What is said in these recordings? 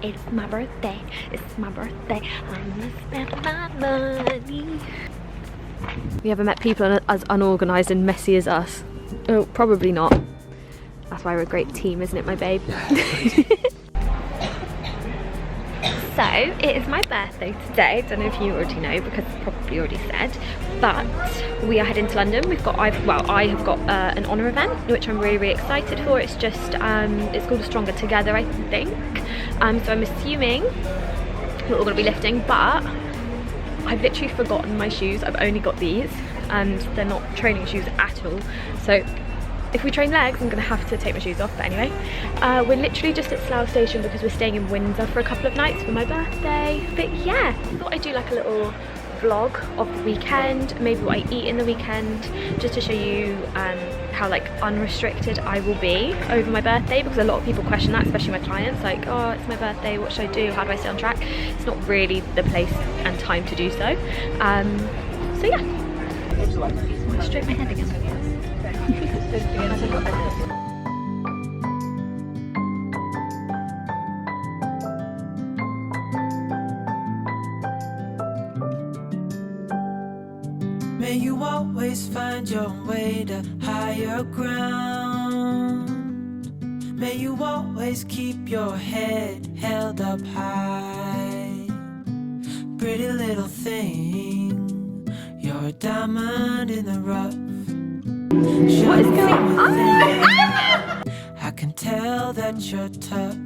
It's my birthday. It's my birthday. I'm gonna spend my money. You ever met people as unorganised and messy as us? Oh, probably not. That's why we're a great team, isn't it, my babe? So, it is my birthday today. I don't know if you already know because it's probably already said. But we are heading to London. I have got an Oner event, which I'm really, really excited for. It's just, it's called a Stronger Together, I think. So I'm assuming that we're going to be lifting, but I've literally forgotten my shoes. I've only got these and they're not training shoes at all. So if we train legs, I'm gonna have to take my shoes off, but anyway. We're literally just at Slough Station because we're staying in Windsor for a couple of nights for my birthday. But yeah, I thought I'd do like a little vlog of the weekend, maybe what I eat in the weekend, just to show you how like unrestricted I will be over my birthday, because a lot of people question that, especially my clients, like, oh, it's my birthday, what should I do, how do I stay on track? It's not really the place and time to do so. So yeah. Stroke my head again. May you always find your way to higher ground. May you always keep your head held up high. Pretty little thing, you're a diamond in the rough. What is going on? I can tell that you're tough.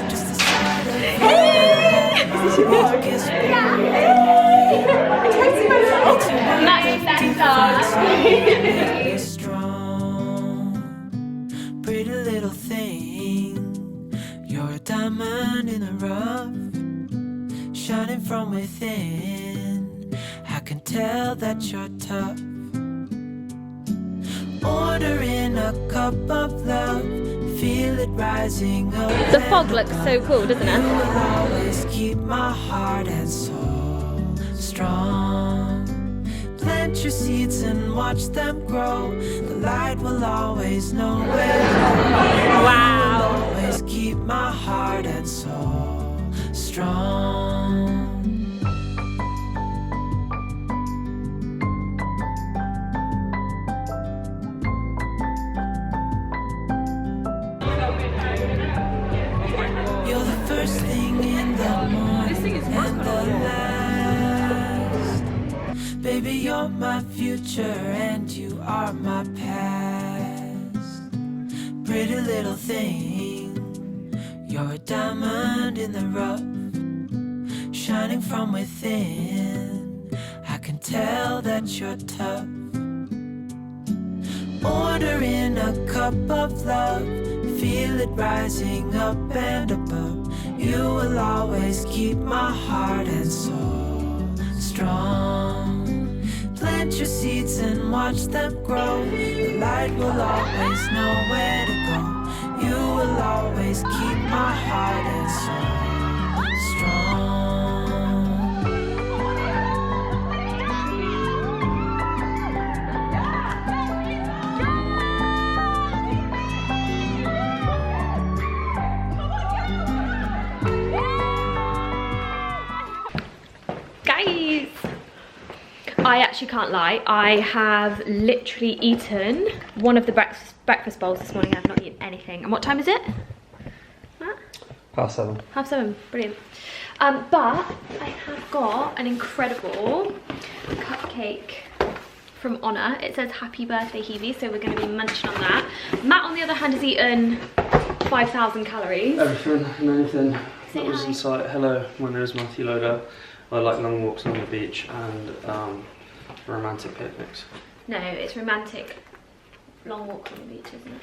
Just the sight of you strong. Pretty little thing, you're a diamond in the rough, shining from within. I can tell that you're tough. Ordering a cup of love, feel it rising up. The fog looks so cool, doesn't it? You will always keep my heart and soul strong. Plant your seeds and watch them grow. The light will always know where to go. Wow. You will always keep my heart and soul strong. You're the first thing in the morning and the last. Baby, you're my future and you are my past. Pretty little thing, you're a diamond in the rough, shining from within. I can tell that you're tough. Ordering a cup of love, feel it rising up and above. You will always keep my heart and soul strong. Plant your seeds and watch them grow. The light will always know where to go. You will always keep my heart and soul strong. I actually can't lie, I have literally eaten one of the breakfast bowls this morning. I've not eaten anything. And what time is it, Matt? 7:30. 7:30, brilliant. But I have got an incredible cupcake from Oner. It says happy birthday Hebe, so we're going to be munching on that. Matt, on the other hand, has eaten 5,000 calories. Everything and anything. Say That was hi. in sight. Hello, my name is Matthew Loader. I like long walks on the beach and romantic picnics. No, it's romantic long walk on the beach, isn't it?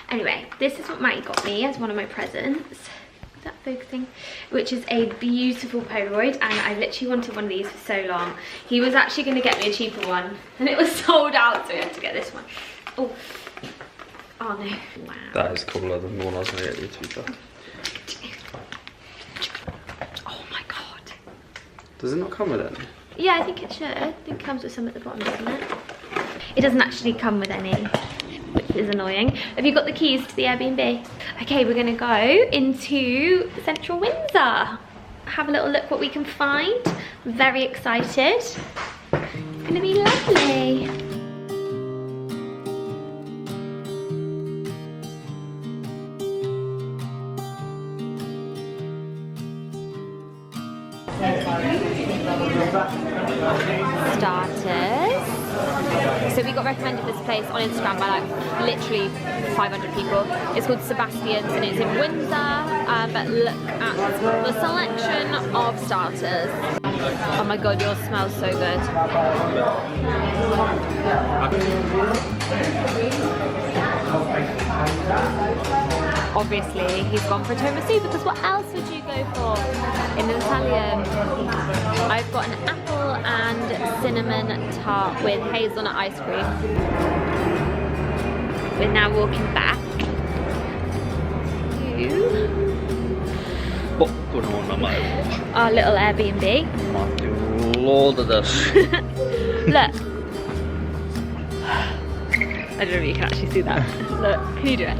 Anyway, this is what Matty got me as one of my presents. Is that focusing? Which is a beautiful Polaroid, and I literally wanted one of these for so long. He was actually going to get me a cheaper one, and it was sold out, so we had to get this one. Oh, oh no! Wow. That is cooler than the one I was going to get you, to be fair. Oh my god! Does it not come with any? Yeah, I think it should. I think it comes with some at the bottom, doesn't it? It doesn't actually come with any, which is annoying. Have you got the keys to the Airbnb? Okay, we're gonna go into central Windsor. Have a little look what we can find. Very excited. It's gonna be lovely. Starters. So we got recommended this place on Instagram by like literally 500 people. It's called Sebastian's and it's in Windsor. But look at the selection of starters. Oh my god, yours smells so good. Obviously, he's gone for tiramisu because what else would you go for in an Italian? I've got an apple and cinnamon tart with hazelnut ice cream. We're now walking back to our little Airbnb. Lord of this. Look. I don't know if you can actually see that. Look, can you do it?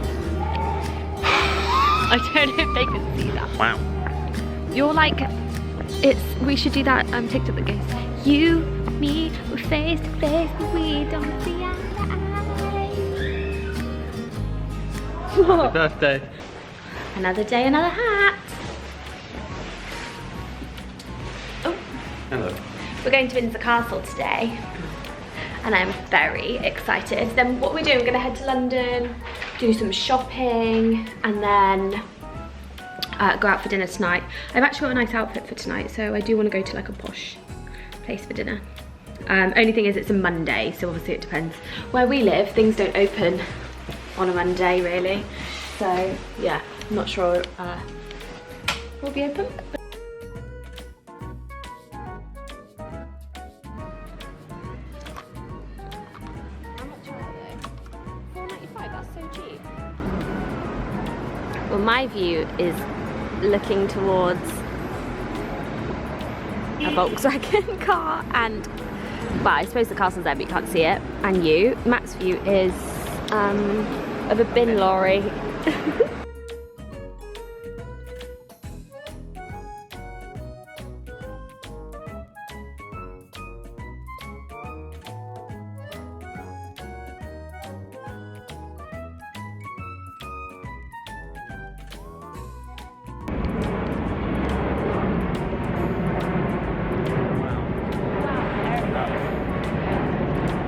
I don't know if they can see that. Wow. You're like, we should do that TikTok that goes, you, me, we're face to face, but we don't see eye to eye. Happy birthday. Another day, another hat. Oh. Hello. We're going to Windsor Castle today. And I'm very excited. Then what we're doing, we're gonna head to London, do some shopping, and then go out for dinner tonight. I've actually got a nice outfit for tonight, so I do want to go to like a posh place for dinner. Only thing is it's a Monday, so obviously it depends. Where we live, things don't open on a Monday really. So yeah, I'm not sure we'll be open. Well, my view is looking towards a Volkswagen car and, well, I suppose the castle's there but you can't see it, and you. Matt's view is of a bin lorry.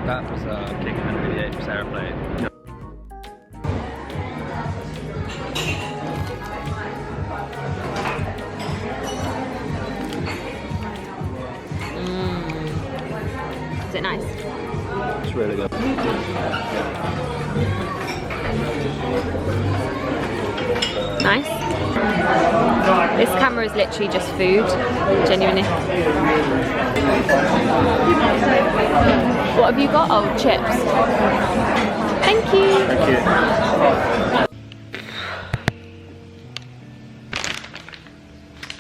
That was King Henry VIII's aeroplane. Is it nice? It's really good. Nice. This camera is literally just food, genuinely. What have you got? Oh, chips. Thank you. Thank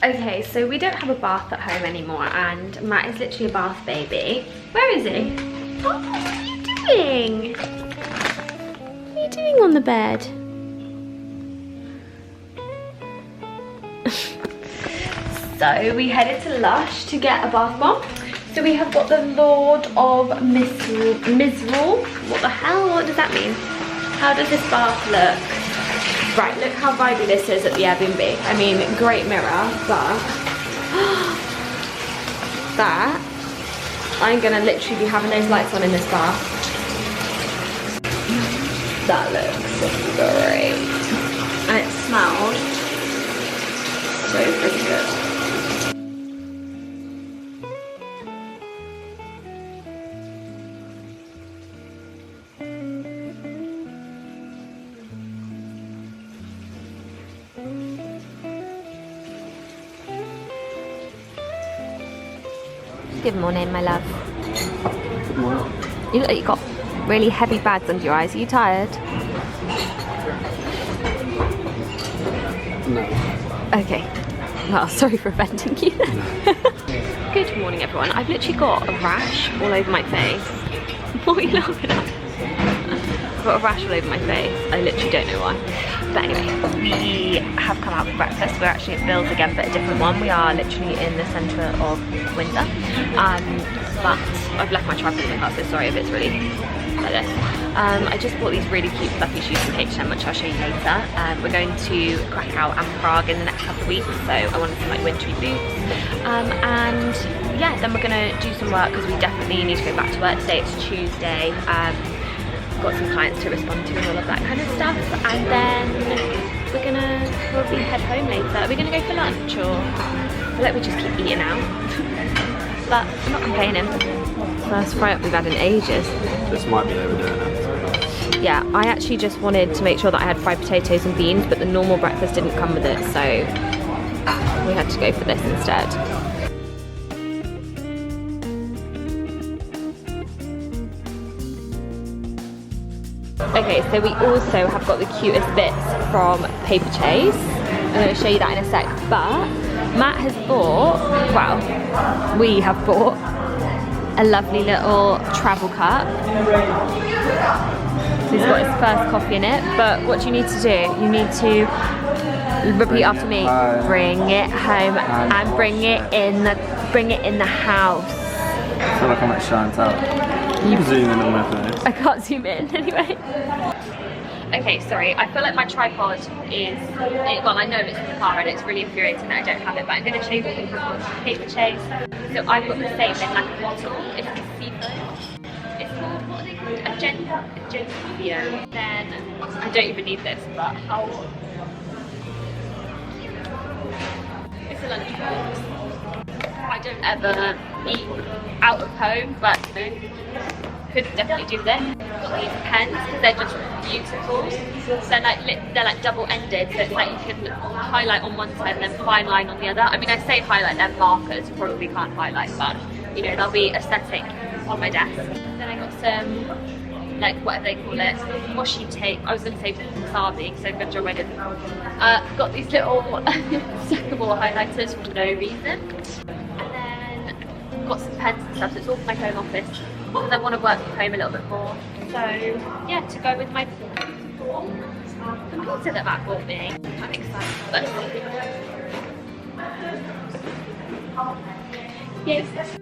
you. Okay, so we don't have a bath at home anymore and Matt is literally a bath baby. Where is he? Oh, what are you doing? What are you doing on the bed? So we headed to Lush to get a bath bomb. So we have got the Lord of Misrule. What the hell? What does that mean? How does this bath look? Right, look how vibey this is at the Airbnb. I mean, great mirror, but that, I'm gonna literally be having those lights on in this bath. That looks great. And it smells so pretty good. Good morning, my love. Good morning. You look like you got really heavy bags under your eyes. Are you tired? No. Okay. Well, sorry for offending you. Good morning, everyone. I've literally got a rash all over my face. What are you laughing at? I've got a rash all over my face. I literally don't know why. But anyway, we have come out for breakfast. We're actually at Bill's again, but a different one. We are literally in the centre of Windsor. But I've left my tripod in the car, so sorry if it's really like this. I just bought these really cute fluffy shoes from H&M, which I'll show you later. We're going to Krakow and Prague in the next couple of weeks, so I wanted some like wintry boots. And yeah, then we're gonna do some work because we definitely need to go back to work today. It's Tuesday. Got some clients to respond to and all of that kind of stuff. And then we're gonna probably head home later. Are we gonna go for lunch, or I feel like we just keep eating out? But I'm not complaining. First fry up we've had in ages. This might be overdoing it. Yeah, I actually just wanted to make sure that I had fried potatoes and beans, but the normal breakfast didn't come with it, so we had to go for this instead. Okay, so we also have got the cutest bits from Paper Chase. I'm going to show you that in a sec, but Matt has bought, well, we have bought a lovely little travel cup. So he's got his first coffee in it, but what do you need to do? You need to repeat after me. Bring it home and bring it in the house. I feel like I'm like Chantal. You can zoom in on my face. I can't zoom in anyway. Okay, sorry, I feel like my tripod is, well, I know it's in the car and it's really infuriating that I don't have it, but I'm going to show you what we have on Paper Chase. So I've got the same in like a bottle. It's like a seafood. It's called, what are they called? A Gentio. Then, I don't even need this, but how... It's a lunchbox. I don't ever eat out of home, but you know, could definitely do this. I've got these pens because they're just beautiful. So they're like double-ended, so it's like you can highlight on one side and then fine line on the other. I mean, I say highlight, they're markers, you probably can't highlight, but you know, they'll be aesthetic on my desk. Then I got some, like whatever they call it, washi tape. I was going to say wasabi, so good job I didn't. Got these little stackable highlighters for no reason. Got some pens and stuff, so it's all for my home office because I want to work from home a little bit more. So yeah, to go with my computer that Matt bought me. I'm excited. Yes.